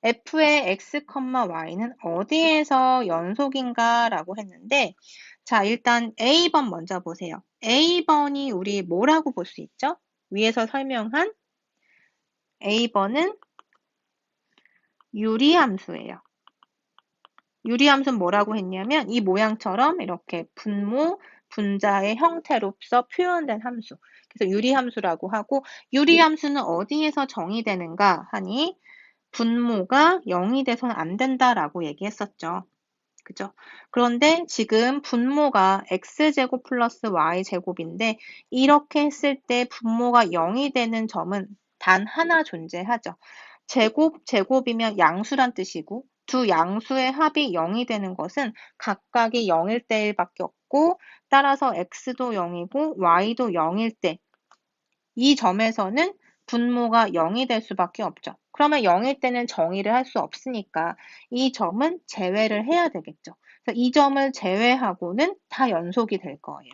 f의 x, y는 어디에서 연속인가 라고 했는데, 자, 일단 A번 먼저 보세요. A번이 우리 뭐라고 볼 수 있죠? 위에서 설명한 A번은 유리함수예요. 유리함수는 뭐라고 했냐면 이 모양처럼 이렇게 분모, 분자의 형태로서 표현된 함수. 그래서 유리함수라고 하고, 유리함수는 어디에서 정의되는가 하니 분모가 0이 돼서는 안 된다라고 얘기했었죠. 그죠? 그런데 지금 분모가 x제곱 플러스 y제곱인데 이렇게 했을 때 분모가 0이 되는 점은 단 하나 존재하죠. 제곱이면 양수란 뜻이고 두 양수의 합이 0이 되는 것은 각각이 0일 때일밖에 없고 따라서 x도 0이고 y도 0일 때 이 점에서는 분모가 0이 될 수밖에 없죠. 그러면 0일 때는 정의를 할 수 없으니까 이 점은 제외를 해야 되겠죠. 그래서 이 점을 제외하고는 다 연속이 될 거예요.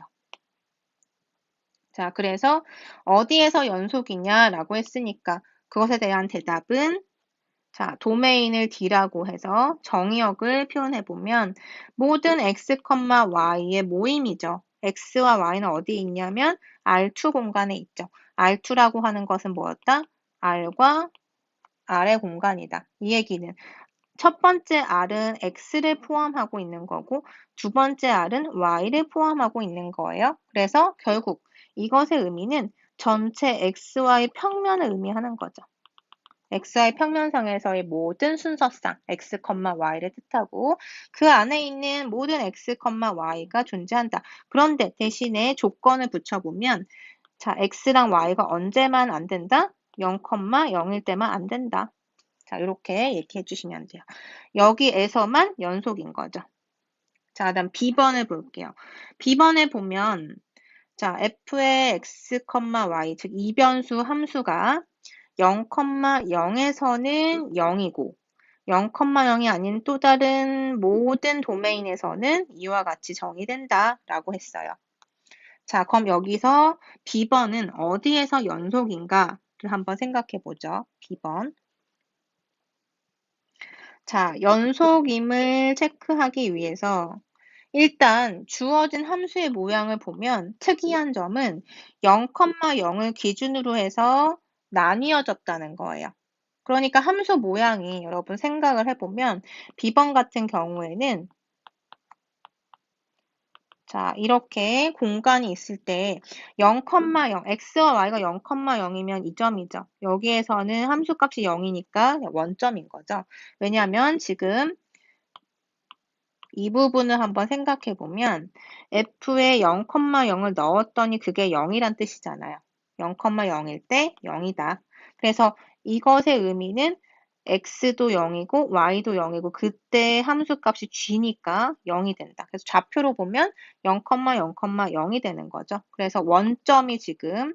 자, 그래서 어디에서 연속이냐라고 했으니까 그것에 대한 대답은 자, 도메인을 D라고 해서 정의역을 표현해 보면 모든 x, y의 모임이죠. x와 y는 어디 있냐면 R2 공간에 있죠. R2라고 하는 것은 뭐였다? R과 R의 공간이다. 이 얘기는 첫 번째 R은 X를 포함하고 있는 거고 두 번째 R은 Y를 포함하고 있는 거예요. 그래서 결국 이것의 의미는 전체 XY 평면을 의미하는 거죠. XY 평면상에서의 모든 순서상 x, y를 뜻하고 그 안에 있는 모든 x, y가 존재한다. 그런데 대신에 조건을 붙여보면 자, x랑 y가 언제만 안 된다? 0, 0일 때만 안 된다. 자, 이렇게 얘기해 주시면 돼요. 여기에서만 연속인 거죠. 자, 다음 B번을 볼게요. B번에 보면 자, f의 x, y, 즉 이변수 함수가 0, 0에서는 0이고 0, 0이 아닌 또 다른 모든 도메인에서는 이와 같이 정의된다 라고 했어요. 자, 그럼 여기서 B번은 어디에서 연속인가를 한번 생각해 보죠. B번. 자, 연속임을 체크하기 위해서 일단 주어진 함수의 모양을 보면 특이한 점은 0, 0을 기준으로 해서 나뉘어졌다는 거예요. 그러니까 함수 모양이 여러분 생각을 해보면 B번 같은 경우에는 자, 이렇게 공간이 있을 때 0, 0, x와 y가 0, 0이면 이 점이죠. 여기에서는 함수값이 0이니까 원점인 거죠. 왜냐하면 지금 이 부분을 한번 생각해 보면 f에 0, 0을 넣었더니 그게 0이란 뜻이잖아요. 0, 0일 때 0이다. 그래서 이것의 의미는 x도 0이고 y도 0이고 그때 함수값이 g니까 0이 된다. 그래서 좌표로 보면 0, 0, 0이 되는 거죠. 그래서 원점이 지금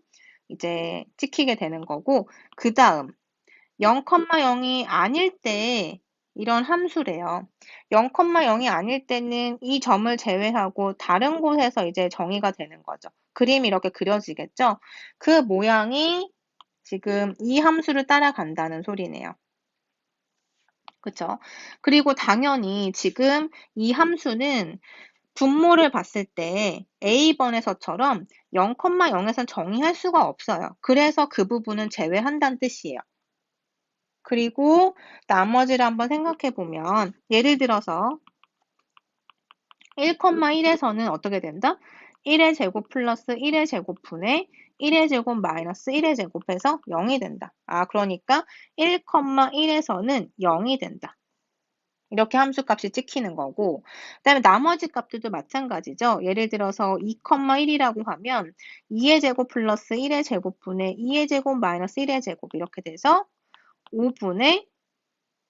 이제 찍히게 되는 거고 그 다음 0, 0이 아닐 때 이런 함수래요. 0, 0이 아닐 때는 이 점을 제외하고 다른 곳에서 이제 정의가 되는 거죠. 그림이 이렇게 그려지겠죠? 그 모양이 지금 이 함수를 따라간다는 소리네요. 그쵸? 그리고 당연히 지금 이 함수는 분모를 봤을 때 A번에서처럼 0, 0에선 정의할 수가 없어요. 그래서 그 부분은 제외한다는 뜻이에요. 그리고 나머지를 한번 생각해 보면 예를 들어서 1, 1에서는 어떻게 된다? 1의 제곱 플러스 1의 제곱분의 1의 제곱 마이너스 1의 제곱해서 0이 된다. 아, 그러니까 1, 1에서는 0이 된다. 이렇게 함수값이 찍히는 거고 그 다음에 나머지 값들도 마찬가지죠. 예를 들어서 2, 1이라고 하면 2의 제곱 플러스 1의 제곱분의 2의 제곱 마이너스 1의 제곱 이렇게 돼서 5분의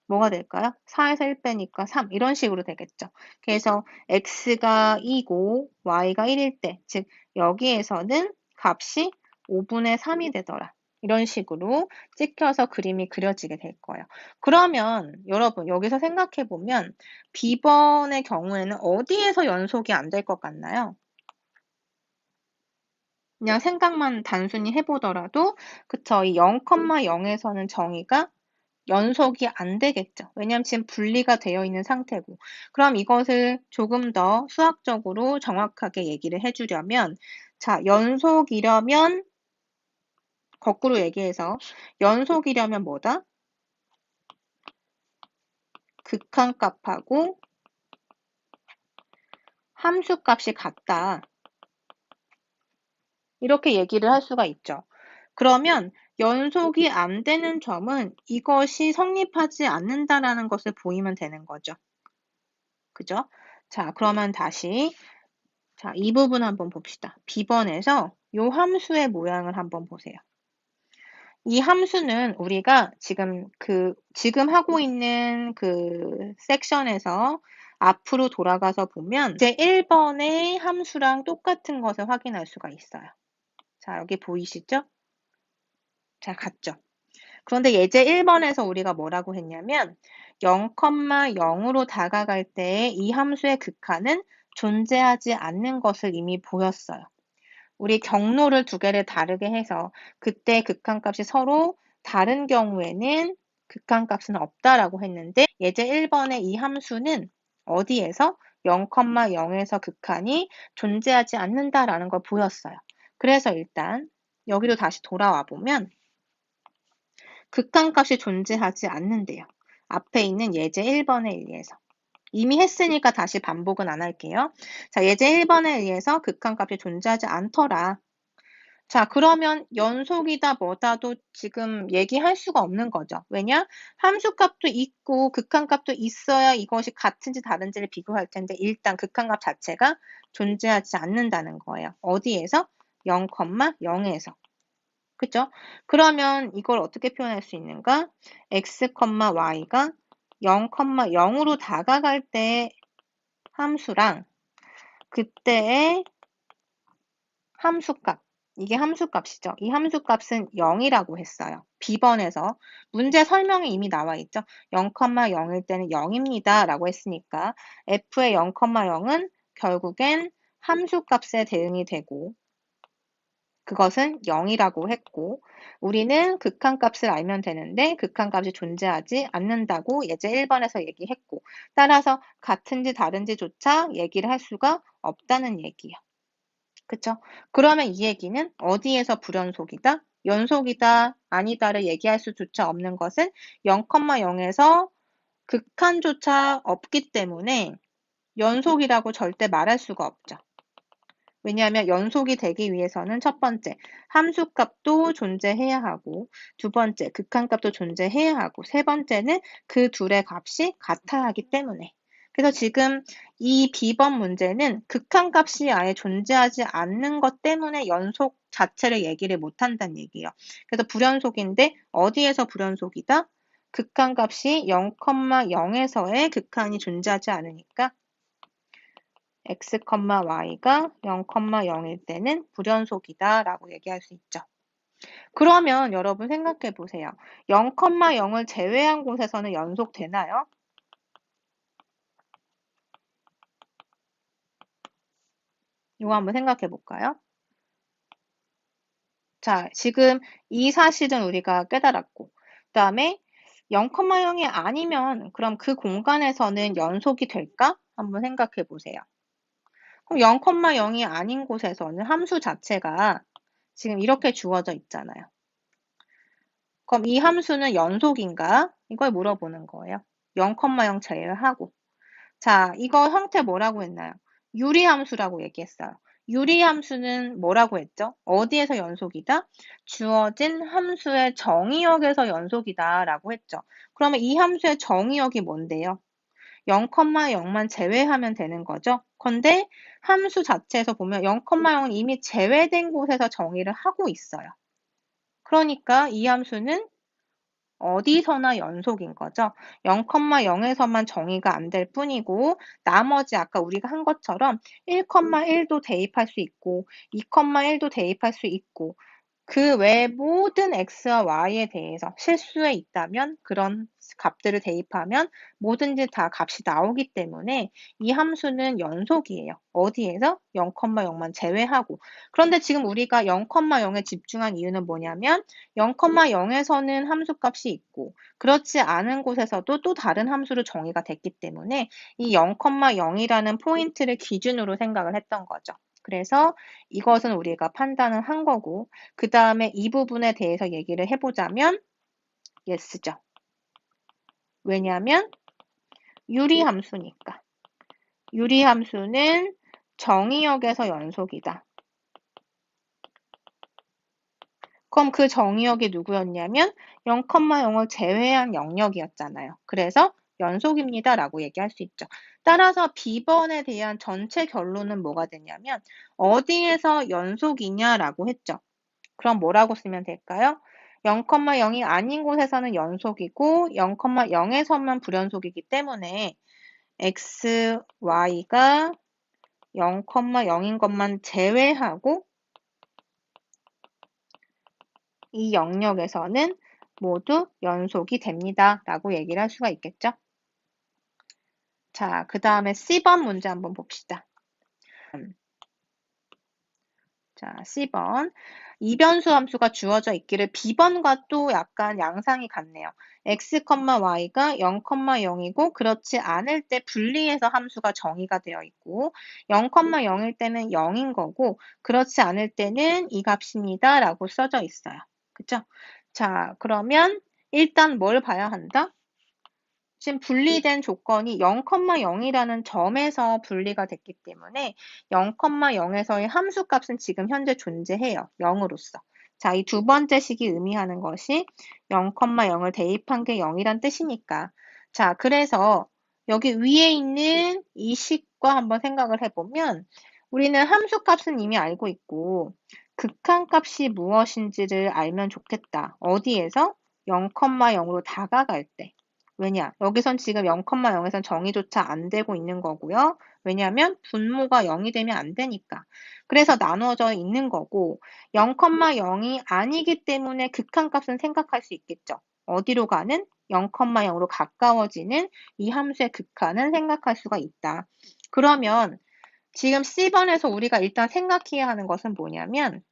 뭐가 될까요? 4에서 1 빼니까 3 이런 식으로 되겠죠. 그래서 x가 2고 y가 1일 때, 즉 여기에서는 값이 5분의 3이 되더라. 이런 식으로 찍혀서 그림이 그려지게 될 거예요. 그러면 여러분 여기서 생각해 보면 B번의 경우에는 어디에서 연속이 안 될 것 같나요? 그냥 생각만 단순히 해보더라도 그쵸. 이 0, 0에서는 정의가 연속이 안 되겠죠. 왜냐하면 지금 분리가 되어 있는 상태고. 그럼 이것을 조금 더 수학적으로 정확하게 얘기를 해주려면, 자, 연속이려면, 거꾸로 얘기해서, 연속이려면 뭐다? 극한값하고 함수값이 같다. 이렇게 얘기를 할 수가 있죠. 그러면 연속이 안 되는 점은 이것이 성립하지 않는다라는 것을 보이면 되는 거죠. 그죠? 자, 그러면 다시 자, 이 부분 한번 봅시다. B번에서 이 함수의 모양을 한번 보세요. 이 함수는 우리가 지금 하고 있는 그 섹션에서 앞으로 돌아가서 보면 이제 1번의 함수랑 똑같은 것을 확인할 수가 있어요. 자, 여기 보이시죠? 자, 같죠? 그런데 예제 1번에서 우리가 뭐라고 했냐면 0,0으로 다가갈 때 이 함수의 극한은 존재하지 않는 것을 이미 보였어요. 우리 경로를 두 개를 다르게 해서 그때 극한값이 서로 다른 경우에는 극한값은 없다라고 했는데 예제 1번의 이 함수는 어디에서 0,0에서 극한이 존재하지 않는다라는 걸 보였어요. 그래서 일단 여기로 다시 돌아와 보면 극한값이 존재하지 않는데요. 앞에 있는 예제 1번에 의해서. 이미 했으니까 다시 반복은 안 할게요. 자, 예제 1번에 의해서 극한값이 존재하지 않더라. 자, 그러면 연속이다 뭐다도 지금 얘기할 수가 없는 거죠. 왜냐? 함수값도 있고 극한값도 있어야 이것이 같은지 다른지를 비교할 텐데 일단 극한값 자체가 존재하지 않는다는 거예요. 어디에서? 0,0에서. 그죠? 그러면 이걸 어떻게 표현할 수 있는가? x, y가 0,0으로 다가갈 때 함수랑 그때의 함수값, 이게 함수값이죠. 이 함수값은 0이라고 했어요. B번에서 문제 설명이 이미 나와 있죠. 0,0일 때는 0입니다. 라고 했으니까 F의 0,0은 결국엔 함수값에 대응이 되고 그것은 0이라고 했고 우리는 극한값을 알면 되는데 극한값이 존재하지 않는다고 예제 1번에서 얘기했고 따라서 같은지 다른지조차 얘기를 할 수가 없다는 얘기예요. 그쵸? 그러면 이 얘기는 어디에서 불연속이다? 연속이다, 아니다를 얘기할 수조차 없는 것은 0,0에서 극한조차 없기 때문에 연속이라고 절대 말할 수가 없죠. 왜냐하면 연속이 되기 위해서는 첫 번째, 함수값도 존재해야 하고 두 번째, 극한값도 존재해야 하고 세 번째는 그 둘의 값이 같아야 하기 때문에 그래서 지금 이 B번 문제는 극한값이 아예 존재하지 않는 것 때문에 연속 자체를 얘기를 못한다는 얘기예요. 그래서 불연속인데 어디에서 불연속이다? 극한값이 0,0에서의 극한이 존재하지 않으니까 x, y가 0,0일 때는 불연속이다 라고 얘기할 수 있죠. 그러면 여러분 생각해 보세요. 0,0을 제외한 곳에서는 연속되나요? 이거 한번 생각해 볼까요? 자, 지금 이 사실은 우리가 깨달았고 그 다음에 0,0이 아니면 그럼 그 공간에서는 연속이 될까? 한번 생각해 보세요. 그럼 0,0이 아닌 곳에서는 함수 자체가 지금 이렇게 주어져 있잖아요. 그럼 이 함수는 연속인가? 이걸 물어보는 거예요. 0,0 제외하고. 자, 이거 형태 뭐라고 했나요? 유리함수라고 얘기했어요. 유리함수는 뭐라고 했죠? 어디에서 연속이다? 주어진 함수의 정의역에서 연속이다 라고 했죠. 그러면 이 함수의 정의역이 뭔데요? 0,0만 제외하면 되는 거죠. 근데 함수 자체에서 보면 0,0은 이미 제외된 곳에서 정의를 하고 있어요. 그러니까 이 함수는 어디서나 연속인 거죠. 0,0에서만 정의가 안 될 뿐이고 나머지 아까 우리가 한 것처럼 1,1도 대입할 수 있고 2,1도 대입할 수 있고 그 외 모든 x와 y에 대해서 실수에 있다면 그런 값들을 대입하면 뭐든지 다 값이 나오기 때문에 이 함수는 연속이에요. 어디에서? 0,0만 제외하고. 그런데 지금 우리가 0,0에 집중한 이유는 뭐냐면 0,0에서는 함수값이 있고 그렇지 않은 곳에서도 또 다른 함수로 정의가 됐기 때문에 이 0,0이라는 포인트를 기준으로 생각을 했던 거죠. 그래서 이것은 우리가 판단을 한 거고 그 다음에 이 부분에 대해서 얘기를 해보자면 yes죠. 왜냐하면 유리함수니까. 유리함수는 정의역에서 연속이다. 그럼 그 정의역이 누구였냐면 0,0을 제외한 영역이었잖아요. 그래서 연속입니다 라고 얘기할 수 있죠. 따라서 B번에 대한 전체 결론은 뭐가 되냐면 어디에서 연속이냐라고 했죠. 그럼 뭐라고 쓰면 될까요? 0,0이 아닌 곳에서는 연속이고 0,0에서만 불연속이기 때문에 x, y가 0,0인 것만 제외하고 이 영역에서는 모두 연속이 됩니다. 라고 얘기를 할 수가 있겠죠? 자, 그 다음에 C번 문제 한번 봅시다. 자, C번. 이변수 함수가 주어져 있기를 B번과 또 약간 양상이 같네요. x, y가 0,0이고 그렇지 않을 때 분리해서 함수가 정의가 되어 있고 0,0일 때는 0인 거고 그렇지 않을 때는 이 값입니다. 라고 써져 있어요. 그쵸? 자, 그러면 일단 뭘 봐야 한다? 지금 분리된 조건이 0,0이라는 점에서 분리가 됐기 때문에 0,0에서의 함수값은 지금 현재 존재해요. 0으로서. 자, 이 두 번째 식이 의미하는 것이 0,0을 대입한 게 0이란 뜻이니까. 자, 그래서 여기 위에 있는 이 식과 한번 생각을 해보면 우리는 함수값은 이미 알고 있고 극한값이 무엇인지를 알면 좋겠다. 어디에서? 0,0으로 다가갈 때. 왜냐? 여기선 지금 0,0에선 정의조차 안 되고 있는 거고요. 왜냐하면 분모가 0이 되면 안 되니까. 그래서 나누어져 있는 거고 0,0이 아니기 때문에 극한값은 생각할 수 있겠죠. 어디로 가는? 0,0으로 가까워지는 이 함수의 극한은 생각할 수가 있다. 그러면 지금 C번에서 우리가 일단 생각해야 하는 것은 뭐냐면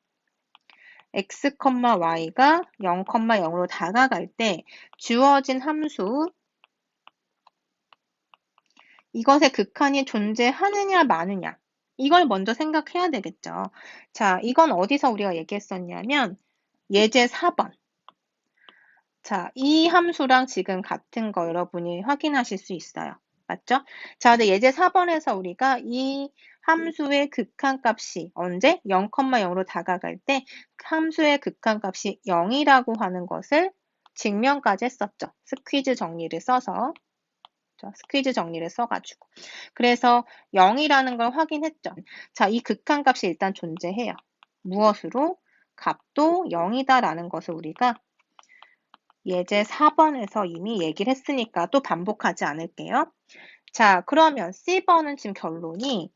x, y가 0,0으로 다가갈 때 주어진 함수 이것의 극한이 존재하느냐 마느냐 이걸 먼저 생각해야 되겠죠. 자, 이건 어디서 우리가 얘기했었냐면 예제 4번. 자, 이 함수랑 지금 같은 거 여러분이 확인하실 수 있어요. 맞죠? 자, 근데 예제 4번에서 우리가 이 함수의 극한값이 언제? 0,0으로 다가갈 때 함수의 극한값이 0이라고 하는 것을 증명까지 했었죠. 스퀴즈 정리를 써서. 스퀴즈 정리를 써가지고. 그래서 0이라는 걸 확인했죠. 자, 이 극한값이 일단 존재해요. 무엇으로? 값도 0이다라는 것을 우리가 예제 4번에서 이미 얘기를 했으니까 또 반복하지 않을게요. 자, 그러면 C번은 지금 결론이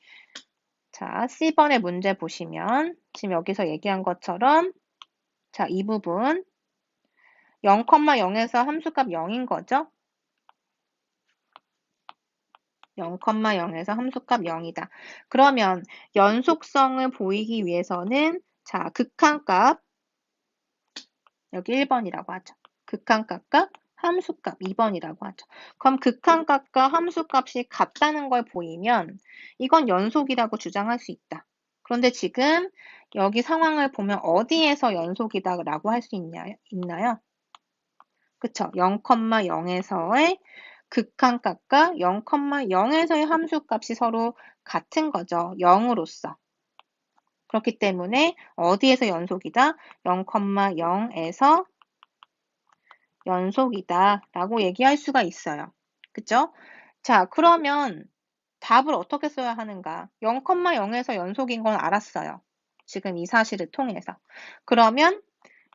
자, C번의 문제 보시면 지금 여기서 얘기한 것처럼 자, 이 부분 0,0에서 함수값 0인 거죠? 0,0에서 함수값 0이다. 그러면 연속성을 보이기 위해서는 자, 극한값 여기 1번이라고 하죠. 극한값과 함수값 2번이라고 하죠. 그럼 극한값과 함수값이 같다는 걸 보이면 이건 연속이라고 주장할 수 있다. 그런데 지금 여기 상황을 보면 어디에서 연속이다라고 할 수 있나요? 그쵸? 0,0에서의 극한값과 0,0에서의 함수값이 서로 같은 거죠. 0으로서. 그렇기 때문에 어디에서 연속이다? 0,0에서 연속이다 라고 얘기할 수가 있어요. 그쵸? 자, 그러면 답을 어떻게 써야 하는가? 0,0에서 연속인 건 알았어요. 지금 이 사실을 통해서. 그러면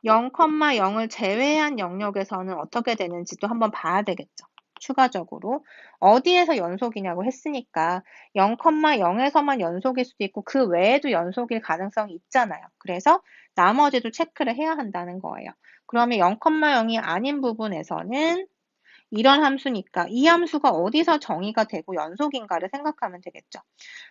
0,0을 제외한 영역에서는 어떻게 되는지도 한번 봐야 되겠죠. 추가적으로. 어디에서 연속이냐고 했으니까 0,0에서만 연속일 수도 있고 그 외에도 연속일 가능성이 있잖아요. 그래서 나머지도 체크를 해야 한다는 거예요. 그러면 0,0이 아닌 부분에서는 이런 함수니까 이 함수가 어디서 정의가 되고 연속인가를 생각하면 되겠죠.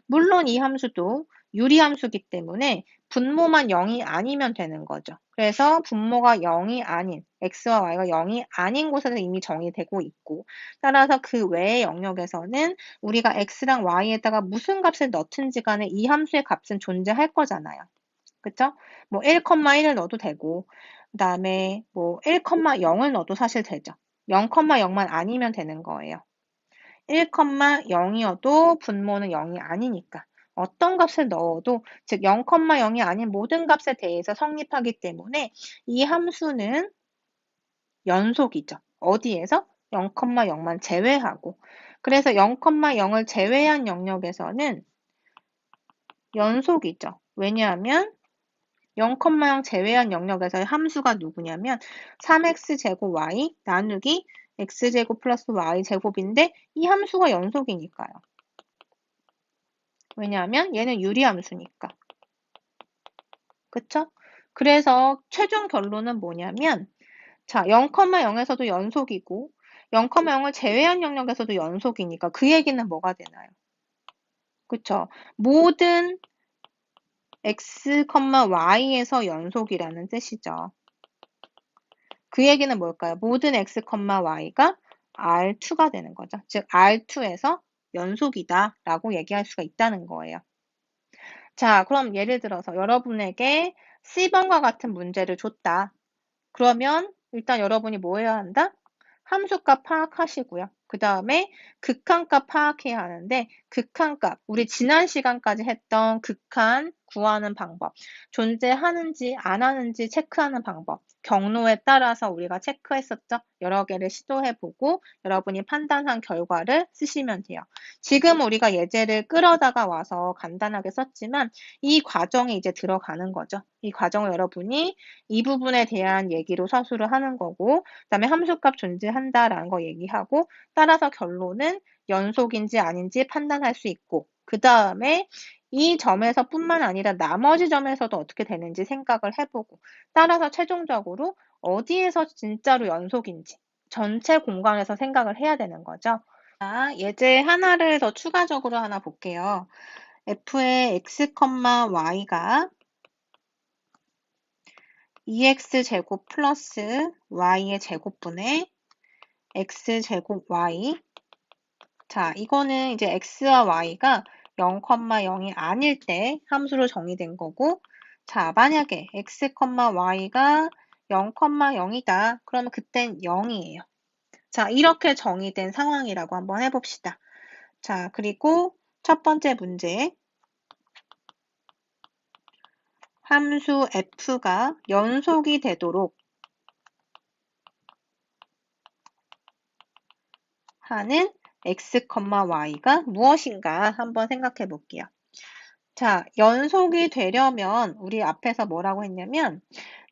물론 이 함수도 유리함수기 때문에 분모만 0이 아니면 되는 거죠. 그래서 분모가 0이 아닌 x와 y가 0이 아닌 곳에서 이미 정의되고 있고 따라서 그 외의 영역에서는 우리가 x랑 y에다가 무슨 값을 넣든지 간에 이 함수의 값은 존재할 거잖아요. 그쵸? 뭐 1,1을 넣어도 되고 그 다음에 뭐 1,0을 넣어도 사실 되죠. 0,0만 아니면 되는 거예요. 1,0이어도 분모는 0이 아니니까 어떤 값을 넣어도 즉 0,0이 아닌 모든 값에 대해서 성립하기 때문에 이 함수는 연속이죠. 어디에서? 0,0만 제외하고. 그래서 0,0을 제외한 영역에서는 연속이죠. 왜냐하면 0,0 제외한 영역에서의 함수가 누구냐면 3x제곱 y 나누기 x제곱 플러스 y제곱인데 이 함수가 연속이니까요. 왜냐하면 얘는 유리함수니까. 그쵸? 그래서 최종 결론은 뭐냐면 자, 0,0에서도 연속이고 0,0을 제외한 영역에서도 연속이니까 그 얘기는 뭐가 되나요? 그쵸? 모든 x, y에서 연속이라는 뜻이죠. 그 얘기는 뭘까요? 모든 x, y가 R2가 되는 거죠. 즉 R2에서 연속이다 라고 얘기할 수가 있다는 거예요. 자, 그럼 예를 들어서 여러분에게 C번과 같은 문제를 줬다. 그러면 일단 여러분이 뭐 해야 한다? 함수값 파악하시고요. 그 다음에 극한값 파악해야 하는데 극한값, 우리 지난 시간까지 했던 극한 구하는 방법, 존재하는지 안 하는지 체크하는 방법, 경로에 따라서 우리가 체크했었죠. 여러 개를 시도해보고 여러분이 판단한 결과를 쓰시면 돼요. 지금 우리가 예제를 끌어다가 와서 간단하게 썼지만 이 과정이 이제 들어가는 거죠. 이 과정을 여러분이 이 부분에 대한 얘기로 서술을 하는 거고 그다음에 함수값 존재한다라는 거 얘기하고 따라서 결론은 연속인지 아닌지 판단할 수 있고 그 다음에 이 점에서 뿐만 아니라 나머지 점에서도 어떻게 되는지 생각을 해보고 따라서 최종적으로 어디에서 진짜로 연속인지 전체 공간에서 생각을 해야 되는 거죠. 자, 예제 하나를 더 추가적으로 하나 볼게요. f의 x, y가 2x제곱 플러스 y의 제곱분의 x제곱 y. 자, 이거는 이제 x와 y가 0,0이 아닐 때 함수로 정의된 거고, 자, 만약에 x, y가 0,0이다. 그러면 그땐 0이에요. 자, 이렇게 정의된 상황이라고 한번 해봅시다. 자, 그리고 첫 번째 문제. 함수 f가 연속이 되도록 하는 x, y가 무엇인가 한번 생각해 볼게요. 자, 연속이 되려면 우리 앞에서 뭐라고 했냐면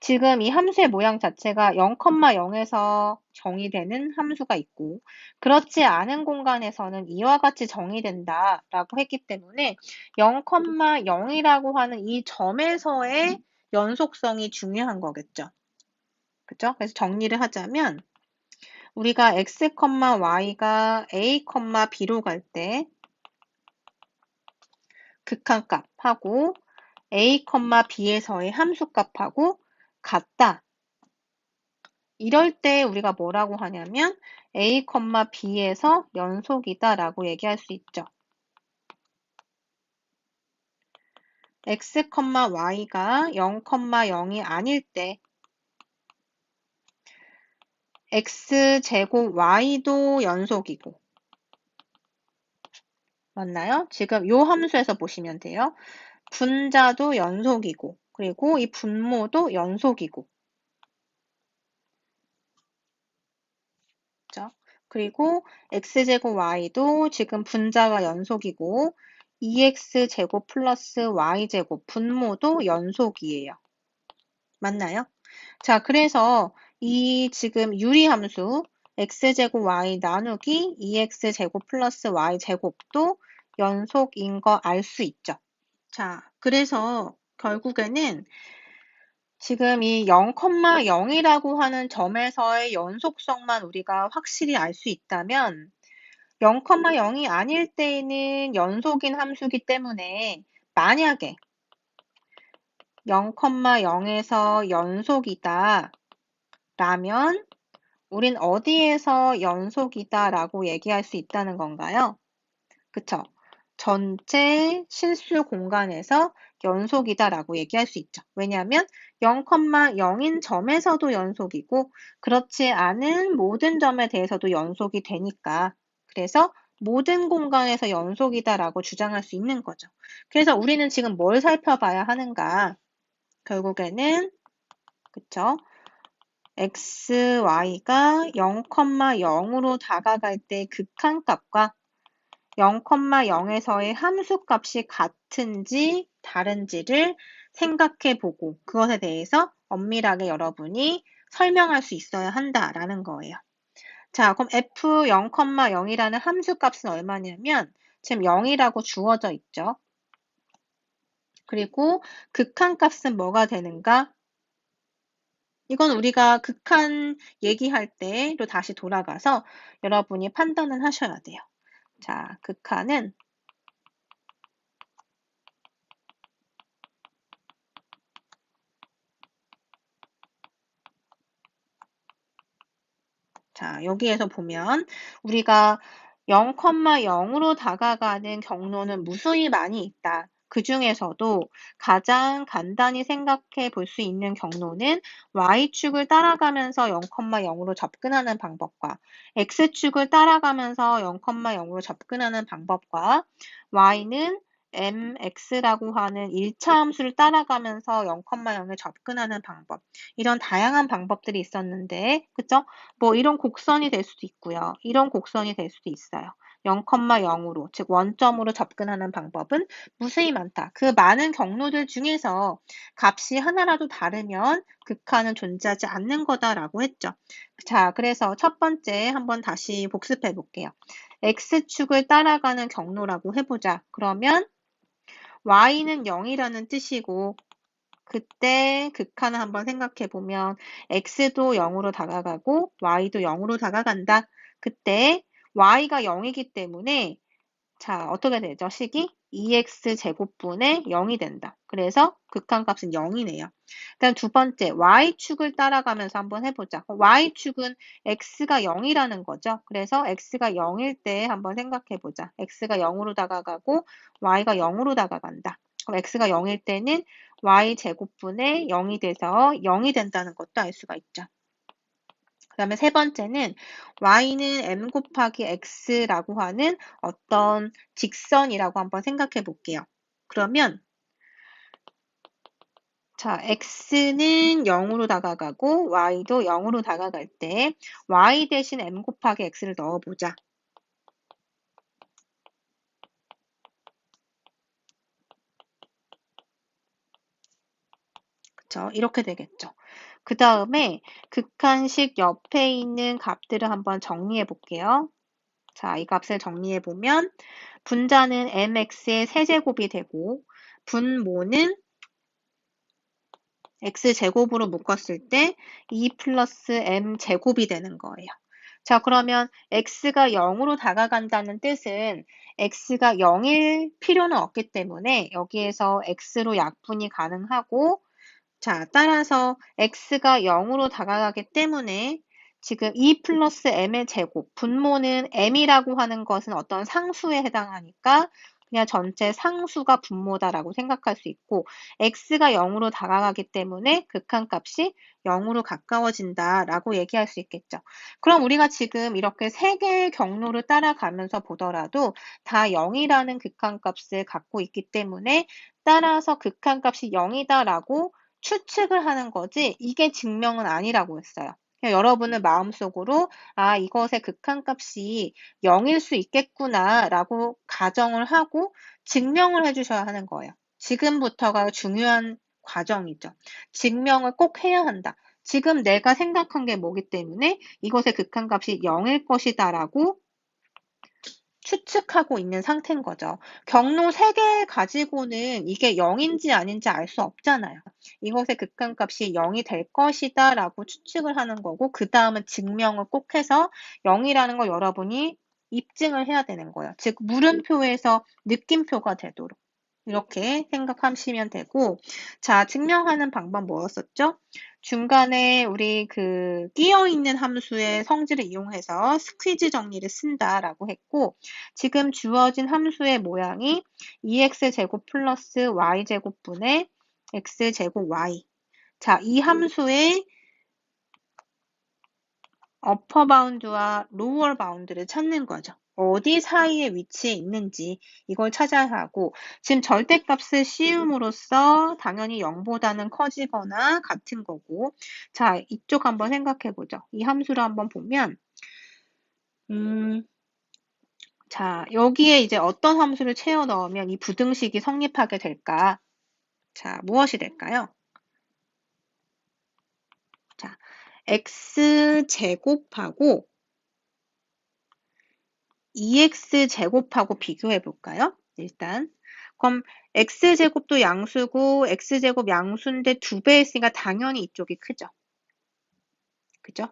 지금 이 함수의 모양 자체가 0,0에서 정의되는 함수가 있고 그렇지 않은 공간에서는 이와 같이 정의된다라고 했기 때문에 0,0이라고 하는 이 점에서의 연속성이 중요한 거겠죠. 그죠? 그래서 정리를 하자면 우리가 x, y가 a, b로 갈 때 극한값하고 a, b에서의 함수값하고 같다. 이럴 때 우리가 뭐라고 하냐면 a, b에서 연속이다 라고 얘기할 수 있죠. x, y가 0,0이 아닐 때 x제곱 y도 연속이고 맞나요? 지금 요 함수에서 보시면 돼요. 분자도 연속이고 그리고 이 분모도 연속이고 그죠? 그리고 x제곱 y도 지금 분자가 연속이고 2x제곱 플러스 y제곱 분모도 연속이에요. 맞나요? 자, 그래서 이 지금 유리함수 x제곱 y 나누기 2x제곱 플러스 y제곱도 연속인 거 알 수 있죠. 자, 그래서 결국에는 지금 이 0,0이라고 하는 점에서의 연속성만 우리가 확실히 알 수 있다면 0,0이 아닐 때에는 연속인 함수기 때문에 만약에 0,0에서 연속이다 라면 우린 어디에서 연속이다 라고 얘기할 수 있다는 건가요? 그쵸? 전체 실수 공간에서 연속이다 라고 얘기할 수 있죠. 왜냐하면 0,0인 점에서도 연속이고 그렇지 않은 모든 점에 대해서도 연속이 되니까 그래서 모든 공간에서 연속이다 라고 주장할 수 있는 거죠. 그래서 우리는 지금 뭘 살펴봐야 하는가? 결국에는 그쵸? x, y가 0,0으로 다가갈 때 극한값과 0,0에서의 함수값이 같은지 다른지를 생각해 보고 그것에 대해서 엄밀하게 여러분이 설명할 수 있어야 한다라는 거예요. 자, 그럼 f 0,0이라는 함수값은 얼마냐면 지금 0이라고 주어져 있죠. 그리고 극한값은 뭐가 되는가? 이건 우리가 극한 얘기할 때로 다시 돌아가서 여러분이 판단을 하셔야 돼요. 자, 극한은 자, 여기에서 보면 우리가 0,0으로 다가가는 경로는 무수히 많이 있다. 그 중에서도 가장 간단히 생각해 볼 수 있는 경로는 y축을 따라가면서 0,0으로 접근하는 방법과 x축을 따라가면서 0,0으로 접근하는 방법과 y는 mx라고 하는 1차 함수를 따라가면서 0,0에 접근하는 방법. 이런 다양한 방법들이 있었는데, 그쵸? 뭐 이런 곡선이 될 수도 있고요. 이런 곡선이 될 수도 있어요. 0,0으로, 즉 원점으로 접근하는 방법은 무수히 많다. 그 많은 경로들 중에서 값이 하나라도 다르면 극한은 존재하지 않는 거다라고 했죠. 자, 그래서 첫 번째 한번 다시 복습해 볼게요. x축을 따라가는 경로라고 해보자. 그러면 y는 0이라는 뜻이고 그때 극한을 한번 생각해 보면 x도 0으로 다가가고 y도 0으로 다가간다. 그때 y가 0이기 때문에 자, 어떻게 되죠? 식이 2x 제곱분의 0이 된다. 그래서 극한값은 0이네요. 그다음 두 번째, y축을 따라가면서 한번 해보자. y축은 x가 0이라는 거죠. 그래서 x가 0일 때 한번 생각해보자. x가 0으로 다가가고 y가 0으로 다가간다. 그럼 x가 0일 때는 y 제곱분의 0이 돼서 0이 된다는 것도 알 수가 있죠. 그 다음에 세 번째는 y는 m 곱하기 x라고 하는 어떤 직선이라고 한번 생각해 볼게요. 그러면 자, x는 0으로 다가가고 y도 0으로 다가갈 때 y 대신 m 곱하기 x를 넣어보자. 그쵸? 이렇게 되겠죠. 그 다음에 극한식 옆에 있는 값들을 한번 정리해 볼게요. 자, 이 값을 정리해 보면 분자는 mx의 세제곱이 되고 분모는 x제곱으로 묶었을 때 2 플러스 m제곱이 되는 거예요. 자, 그러면 x가 0으로 다가간다는 뜻은 x가 0일 필요는 없기 때문에 여기에서 x로 약분이 가능하고 자, 따라서 x가 0으로 다가가기 때문에 지금 2 플러스 m의 제곱, 분모는 m이라고 하는 것은 어떤 상수에 해당하니까 그냥 전체 상수가 분모다라고 생각할 수 있고 x가 0으로 다가가기 때문에 극한값이 0으로 가까워진다라고 얘기할 수 있겠죠. 그럼 우리가 지금 이렇게 세 개의 경로를 따라가면서 보더라도 다 0이라는 극한값을 갖고 있기 때문에 따라서 극한값이 0이다라고 추측을 하는 거지 이게 증명은 아니라고 했어요. 그냥 여러분은 마음속으로 아 이것의 극한값이 0일 수 있겠구나 라고 가정을 하고 증명을 해주셔야 하는 거예요. 지금부터가 중요한 과정이죠. 증명을 꼭 해야 한다. 지금 내가 생각한 게 뭐기 때문에 이것의 극한값이 0일 것이다 라고 추측하고 있는 상태인 거죠. 경로 3개 가지고는 이게 0인지 아닌지 알 수 없잖아요. 이것의 극한값이 0이 될 것이다 라고 추측을 하는 거고 그 다음은 증명을 꼭 해서 0이라는 걸 여러분이 입증을 해야 되는 거예요. 즉 물음표에서 느낌표가 되도록. 이렇게 생각하시면 되고, 자, 증명하는 방법 뭐였었죠? 중간에 우리 그 끼어있는 함수의 성질을 이용해서 스퀴즈 정리를 쓴다라고 했고, 지금 주어진 함수의 모양이 2x제곱 플러스 y제곱분의 x제곱 y. 자, 이 함수의 어퍼 바운드와 로어 바운드를 찾는 거죠. 어디 사이에 위치해 있는지 이걸 찾아야 하고 지금 절대값을 씌움으로써 당연히 0보다는 커지거나 같은 거고 자 이쪽 한번 생각해 보죠. 이 함수를 한번 보면 자 여기에 이제 어떤 함수를 채워 넣으면 이 부등식이 성립하게 될까? 자 무엇이 될까요? 자 x제곱하고 2x제곱하고 비교해 볼까요? 일단 그럼 x제곱도 양수고 x제곱 양수인데 2배 했으니까 당연히 이쪽이 크죠. 그죠?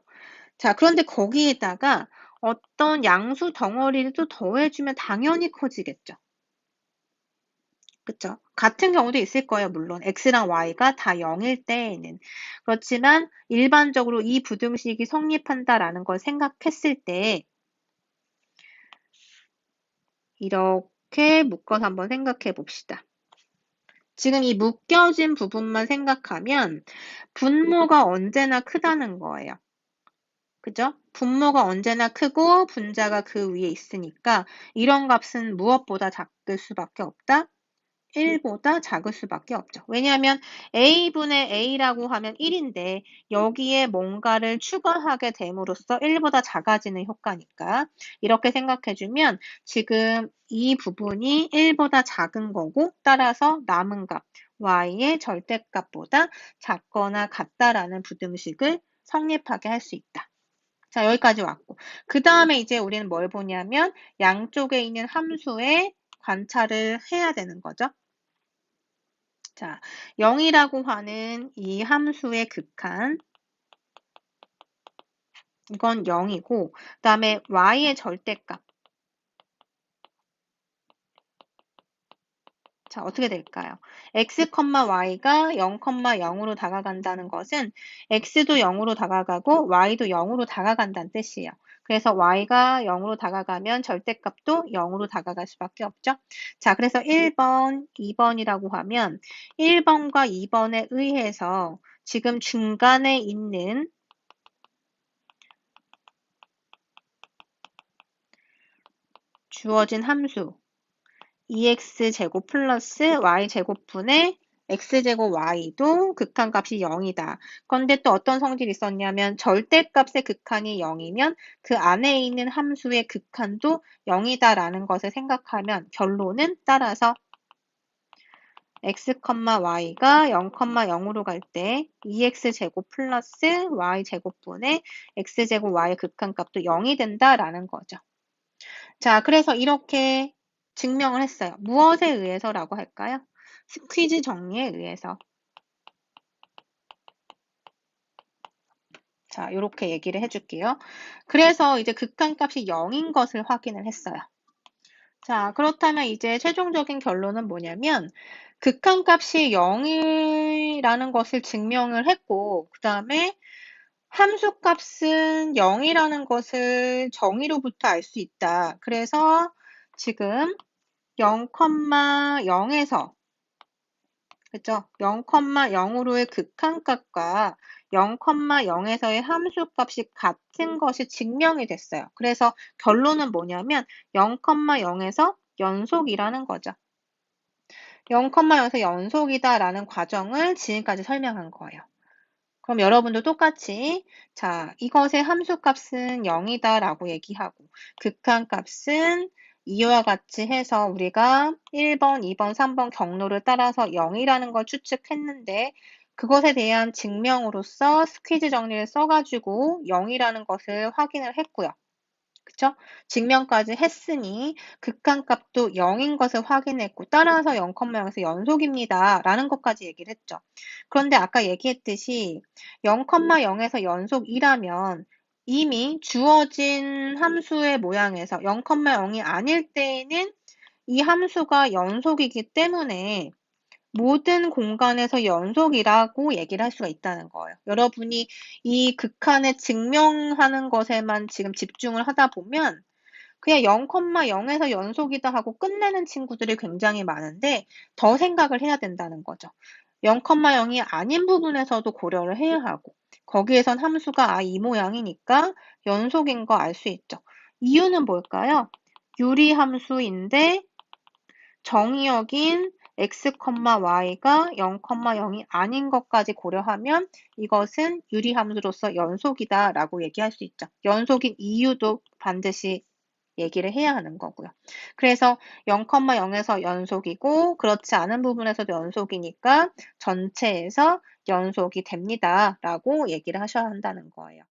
자 그런데 거기에다가 어떤 양수 덩어리를 또 더해주면 당연히 커지겠죠. 그쵸? 같은 경우도 있을 거예요. 물론 x랑 y가 다 0일 때에는. 그렇지만 일반적으로 이 부등식이 성립한다라는 걸 생각했을 때 이렇게 묶어서 한번 생각해 봅시다. 지금 이 묶여진 부분만 생각하면 분모가 언제나 크다는 거예요. 그죠? 분모가 언제나 크고 분자가 그 위에 있으니까 이런 값은 무엇보다 작을 수밖에 없다? 1보다 작을 수밖에 없죠. 왜냐하면 a분의 a라고 하면 1인데 여기에 뭔가를 추가하게 됨으로써 1보다 작아지는 효과니까 이렇게 생각해주면 지금 이 부분이 1보다 작은 거고 따라서 남은 값 y의 절대값보다 작거나 같다라는 부등식을 성립하게 할 수 있다. 자, 여기까지 왔고. 그 다음에 이제 우리는 뭘 보냐면 양쪽에 있는 함수의 관찰을 해야 되는 거죠. 자, 0이라고 하는 이 함수의 극한 이건 0이고 그 다음에 y의 절대값 자, 어떻게 될까요? x, y가 0, 0으로 다가간다는 것은 x도 0으로 다가가고 y도 0으로 다가간다는 뜻이에요. 그래서 y가 0으로 다가가면 절대값도 0으로 다가갈 수밖에 없죠. 자, 그래서 1번, 2번이라고 하면 1번과 2번에 의해서 지금 중간에 있는 주어진 함수 2x제곱 플러스 y제곱분의 x제곱 y도 극한값이 0이다. 그런데 또 어떤 성질이 있었냐면 절대값의 극한이 0이면 그 안에 있는 함수의 극한도 0이다라는 것을 생각하면 결론은 따라서 x, y가 0, 0으로 갈 때 2x제곱 플러스 y제곱분의 x제곱 y의 극한값도 0이 된다라는 거죠. 자, 그래서 이렇게 증명을 했어요. 무엇에 의해서라고 할까요? 스퀴즈 정리에 의해서. 자, 이렇게 얘기를 해줄게요. 그래서 이제 극한값이 0인 것을 확인을 했어요. 자, 그렇다면 이제 최종적인 결론은 뭐냐면 극한값이 0이라는 것을 증명을 했고 그 다음에 함수값은 0이라는 것을 정의로부터 알 수 있다. 그래서 지금 0, 0에서 그죠? 0, 0으로의 극한값과 0, 0에서의 함수값이 같은 것이 증명이 됐어요. 그래서 결론은 뭐냐면 0, 0에서 연속이라는 거죠. 0, 0에서 연속이다라는 과정을 지금까지 설명한 거예요. 그럼 여러분도 똑같이 자 이것의 함수값은 0이다라고 얘기하고 극한값은 이와 같이 해서 우리가 1번, 2번, 3번 경로를 따라서 0이라는 걸 추측했는데 그것에 대한 증명으로서 스퀴즈 정리를 써가지고 0이라는 것을 확인을 했고요. 그쵸? 증명까지 했으니 극한값도 0인 것을 확인했고 따라서 0,0에서 연속입니다. 라는 것까지 얘기를 했죠. 그런데 아까 얘기했듯이 0,0에서 연속이라면 이미 주어진 함수의 모양에서 0,0이 아닐 때에는 이 함수가 연속이기 때문에 모든 공간에서 연속이라고 얘기를 할 수가 있다는 거예요. 여러분이 이 극한을 증명하는 것에만 지금 집중을 하다 보면 그냥 0,0에서 연속이다 하고 끝내는 친구들이 굉장히 많은데 더 생각을 해야 된다는 거죠. 0,0이 아닌 부분에서도 고려를 해야 하고 거기에선 함수가 이 모양이니까 연속인 거 알 수 있죠. 이유는 뭘까요? 유리함수인데 정의역인 x, y가 0,0이 아닌 것까지 고려하면 이것은 유리함수로서 연속이다 라고 얘기할 수 있죠. 연속인 이유도 반드시 얘기를 해야 하는 거고요. 그래서 0,0에서 연속이고 그렇지 않은 부분에서도 연속이니까 전체에서 연속이 됩니다 라고 얘기를 하셔야 한다는 거예요.